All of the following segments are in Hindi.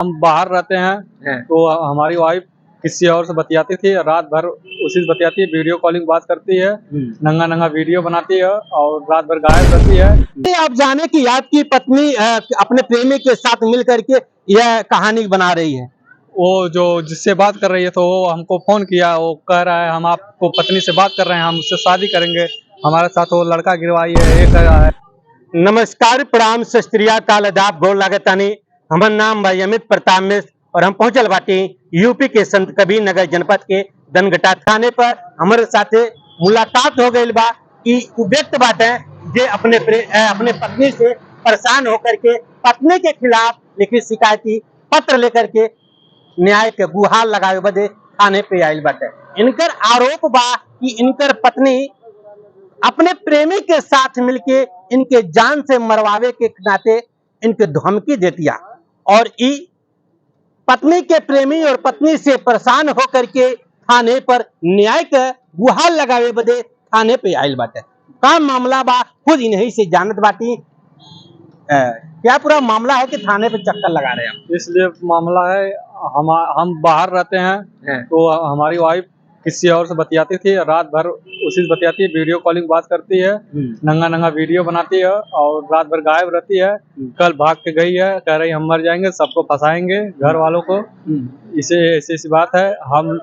हम बाहर रहते हैं तो हमारी वाइफ किसी और से बतियाती थी, रात भर उसी से बतियाती है, वीडियो कॉलिंग बात करती है, नंगा नंगा वीडियो बनाती है और रात भर गायब रहती है। आप जाने कि आपकी पत्नी अपने प्रेमी के साथ मिल करके यह कहानी बना रही है। वो जो जिससे बात कर रही है तो वो हमको फोन किया, वो कह रहा है हम आपको पत्नी से बात कर रहे हैं, हम उससे शादी करेंगे, हमारे साथ वो लड़का गिरवाई है, ये कर रहा है। नमस्कार, प्रणाम, सत श्री अकाल, आदाब, गोर लागतानी। हमार नाम भाई अमित प्रताप मिश्र और हम पहुंचल बाटी यूपी के संत कबीर नगर जनपद के दनगटा थाने पर। हमारे साथे मुलाकात हो गई बा कि व्यक्त बात है जे अपने पत्नी से परेशान होकर के पत्नी के खिलाफ लिखित शिकायती पत्र लेकर के न्याय के गुहार लगावे बदे थाने पे आयल बाटे। इनकर आरोप बा कि इनकर पत्नी अपने प्रेमी के साथ मिलके इनके जान से मरवावे के नाते इनके धमकी देतिया और पत्नी के प्रेमी और पत्नी से परेशान होकर के थाने पर न्याय के गुहार लगावे बदे थाने पे आयल बाटे। का मामला बा खुद इन्हीं से जानत बाटी। क्या पूरा मामला है कि थाने पे चक्कर लगा रहे हैं? इसलिए मामला है, हम बाहर रहते हैं तो हमारी वाइफ किसी और से बतियाती थी, रात भर उसी से बतियाती है, वीडियो कॉलिंग बात करती है, नंगा नंगा वीडियो बनाती है और रात भर गायब रहती है। कल भाग के गई है, कह रही हम मर जाएंगे, सबको फंसाएंगे घर वालों को। इसे ऐसी बात है। हम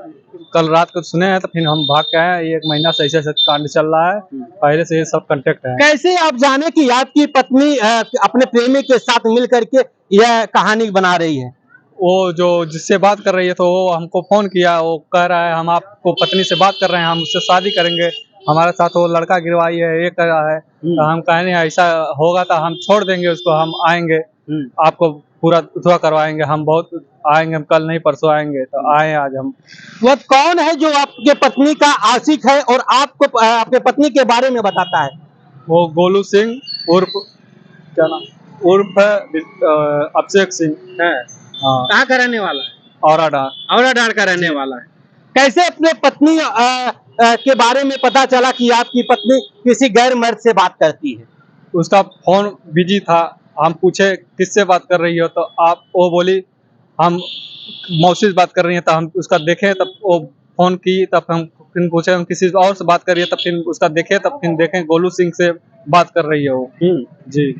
कल रात को सुने हैं तो फिर हम भाग के आए। 1 महीना से ऐसे कांड चल रहा है, पहले से ये सब कांटेक्ट है। कैसे आप जाने कि आपकी पत्नी अपने प्रेमी के साथ मिल करके यह कहानी बना रही है? वो जो जिससे बात कर रही है तो वो हमको फोन किया, वो कह रहा है हम आपको पत्नी से बात कर रहे हैं, हम उससे शादी करेंगे, हमारे साथ वो लड़का गिरवाई है, ये कर रहा है। तो हम कहें ऐसा होगा तो हम छोड़ देंगे उसको, हम आएंगे, आपको पूरा उतवा करवाएंगे, हम बहुत आएंगे, हम कल नहीं परसों आएंगे। तो आए आज हम। वह कौन है जो आपके पत्नी का आशिक है और आपको आपके पत्नी के बारे में बताता है? वो गोलू सिंह उर्फ क्या नाम, उर्फ अभिषेक सिंह है। कहाँ का रहने वाला है? औराडार का रहने वाला है। कैसे अपने पत्नी के बारे में पता चला कि आपकी पत्नी किसी गैर मर्द से बात करती है? उसका फोन बिजी था, हम पूछे किससे बात कर रही हो, तो वो बोली हम मौसी से बात कर रही हैं। तो हम उसका देखे, तब वो फोन की, तब हम फिर पूछे हम किसी और से बात कर रही है, तब फिर उसका देखे, तब फिर देखें गोलू सिंह से बात कर रही है वो। जी,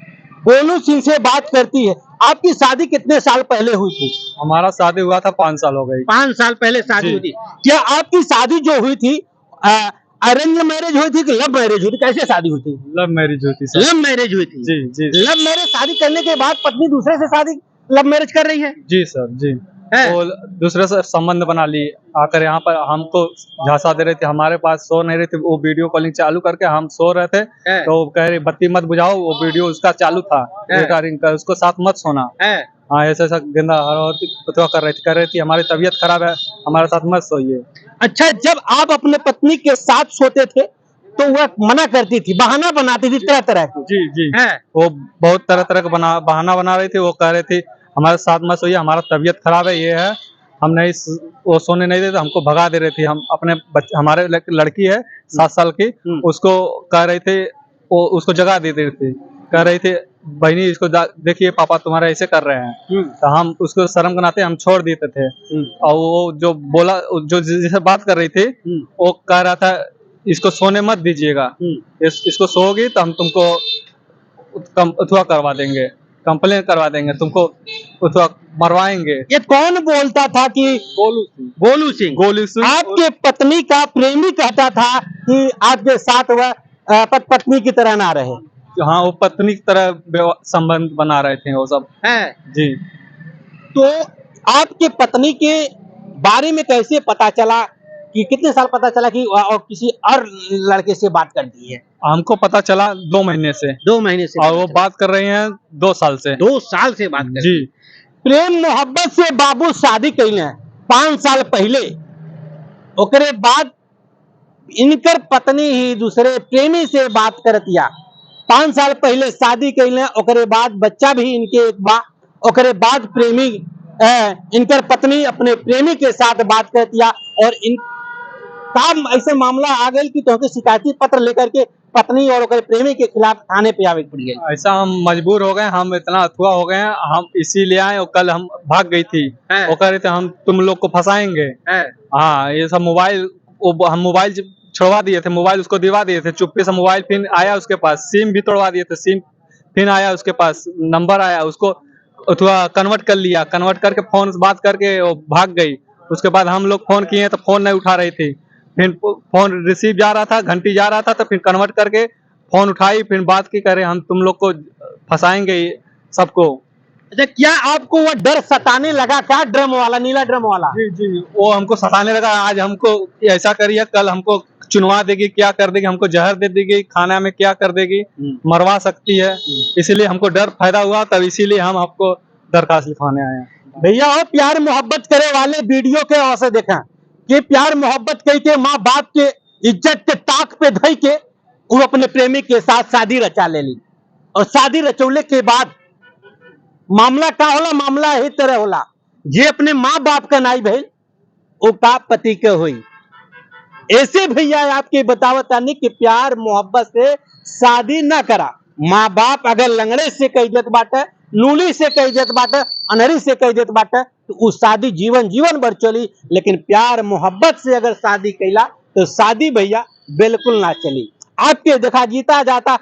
गोलू सिंह से बात करती है। आपकी शादी कितने साल पहले हुई थी? हमारा शादी हुआ था 5 साल हो गई। 5 साल पहले शादी हुई थी। क्या आपकी शादी जो हुई थी अरेंज मैरिज हुई थी कि लव मैरिज हुई थी? कैसे शादी हुई थी? लव मैरिज हुई थी। लव मैरिज हुई थी? जी जी। लव मैरिज शादी करने के बाद पत्नी दूसरे से शादी लव मैरिज कर रही है? जी सर जी। वो दूसरे से संबंध बना ली, आकर यहाँ पर हमको झांसा दे रही थी, हमारे पास सो नहीं रही थी। वो वीडियो कॉलिंग चालू करके हम सो रहे थे तो कह रही बत्ती मत बुझाओ, वो वीडियो उसका चालू था रिकॉर्डिंग का, उसको साथ मत सोना। हाँ, ऐसा गंदा कर रही थी हमारी तबीयत खराब है, हमारे साथ मत सोइए। अच्छा, जब आप अपने पत्नी के साथ सोते थे तो वह मना करती थी, बहाना बनाती थी तरह तरह की? जी जी। वो बहुत तरह तरह का बहाना बना रही थी। वो कह रही थी हमारे साथ मत सोइए, हमारा तबीयत खराब है, ये है, हम नहीं, वो सोने नहीं देते, हमको भगा दे रहे थे। हम अपने हमारे लड़की है 7 साल की, उसको कह रहे थे, वो उसको जगा दे रहे थे, कह रही थी बहनी इसको देखिए पापा तुम्हारे ऐसे कर रहे हैं। तो हम उसको शर्म बनाते हम छोड़ देते थे। और वो जो बोला, जो जिसे बात कर रही थी, वो कह रहा था इसको सोने मत दीजिएगा, इसको सोओगी तो हम तुमको अथवा करवा देंगे, कंप्लेन करवा देंगे, तुमको अथवा मरवाएंगे। ये कौन बोलता था कि? गोलू सिंह। आपके पत्नी का प्रेमी कहता था कि आपके साथ वह पत्नी की तरह ना रहे। हाँ, वो पत्नी की तरह संबंध बना रहे थे वो सब है जी। तो आपके पत्नी के बारे में कैसे पता चला कि कितने साल पता चला कि और किसी और लड़के से बात करती है? हमको पता चला 2 महीने से। 2 महीने से? और वो बात कर रहे हैं 2 साल से। 2 साल से बात कर जी। प्रेम मोहब्बत से बाबू शादी कैले 5 साल पहले, ओकरे बाद इनकर पत्नी ही दूसरे प्रेमी से बात करतिया। 5 साल पहले शादी कैले, ओकरे बाद बच्चा भी इनके एक बा। ओकरे बाद प्रेमी इनकर पत्नी अपने प्रेमी के साथ बात करतिया और काम ऐसे मामला आ गए कि तोहके शिकायती पत्र लेकर के पत्नी और ओकर प्रेमी के खिलाफ थाने पे आवे पड़ गई। ऐसा हम मजबूर हो गए, हम इतना अथुआ हो गए हैं, हम इसीलिए आए और कल हम भाग गई थी। हैं? वो कह रहे थे हम तुम लोग को फंसाएंगे। हाँ, ये सब मोबाइल, हम मोबाइल छुड़वा दिए थे, मोबाइल उसको दिवा दिए थे चुप्पी से। मोबाइल फिर आया उसके पास, सिम भी तोड़वा दिए थे, सिम फिर आया उसके पास, नंबर आया, उसको अथवा कन्वर्ट कर लिया, कन्वर्ट करके फोन से बात करके वो भाग गई। उसके बाद हम लोग फोन किए तो फोन नहीं उठा रही थी, फिर फोन रिसीव जा रहा था, घंटी जा रहा था, तो फिर कन्वर्ट करके फोन उठाई, फिर बात की, करे हम तुम लोग को फंसाएंगे सबको। अच्छा, क्या आपको वो डर सताने लगा क्या, ड्रम वाला, नीला ड्रम वाला? जी जी, वो हमको सताने लगा, आज हमको ऐसा करिए, कल हमको चुनवा देगी, क्या कर देगी, हमको जहर दे देगी, खाना में क्या कर देगी, मरवा सकती है। इसीलिए हमको डर फायदा हुआ, तब इसीलिए हम आपको दरखास्त लिखवाने आए हैं। भैया वो प्यार मोहब्बत करे वाले वीडियो के वहां से देखा कि प्यार मोहब्बत कह के माँ बाप के इज्जत के ताक पे धई के वो अपने प्रेमी के साथ शादी रचा ले ली, और शादी रचौले के बाद मामला का होला, मामला ही तरह होला, जे अपने माँ बाप का नाई भइल वो का पति के हुई। ऐसे भैया आपके बतावत आनी कि प्यार मोहब्बत से शादी ना करा। माँ बाप अगर लंगड़े से कह देत बाटे, लूली से कह देत बाटे, अनहरी से कह देत बाटे, तो वो शादी जीवन जीवन भर चली। लेकिन प्यार मोहब्बत से अगर शादी कैला तो शादी भैया बिल्कुल ना चली। आपके देखा जीता जाता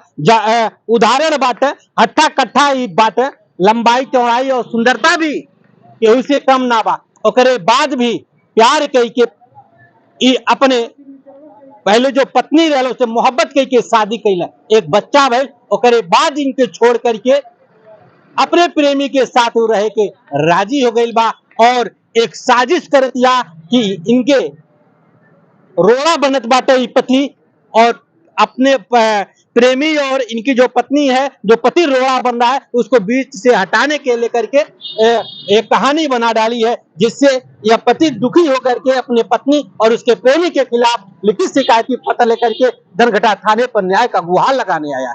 उदाहरण बाटे, हट्ठा कट्ठा ई बाटे, लंबाई चौड़ाई और सुंदरता भी केहू से कम ना बा। ओकरे बाद भी प्यार कह के अपने पहले जो पत्नी रहे उसे मोहब्बत कह के शादी कैला, एक बच्चा भइल, ओकरे बाद इनके छोड़ करके अपने प्रेमी के साथ रहे के राजी हो गई बा, और एक साजिश कर दिया कि इनके रोड़ा बनत बाटे ई पति, और अपने प्रेमी और इनकी जो पत्नी है, जो पति रोड़ा बन रहा है, उसको बीच से हटाने के लेकर के एक कहानी बना डाली है, जिससे यह पति दुखी होकर के अपने पत्नी और उसके प्रेमी के खिलाफ लिखित शिकायती पत्र लेकर के धनघटा थाने पर न्याय का गुहार लगाने आया।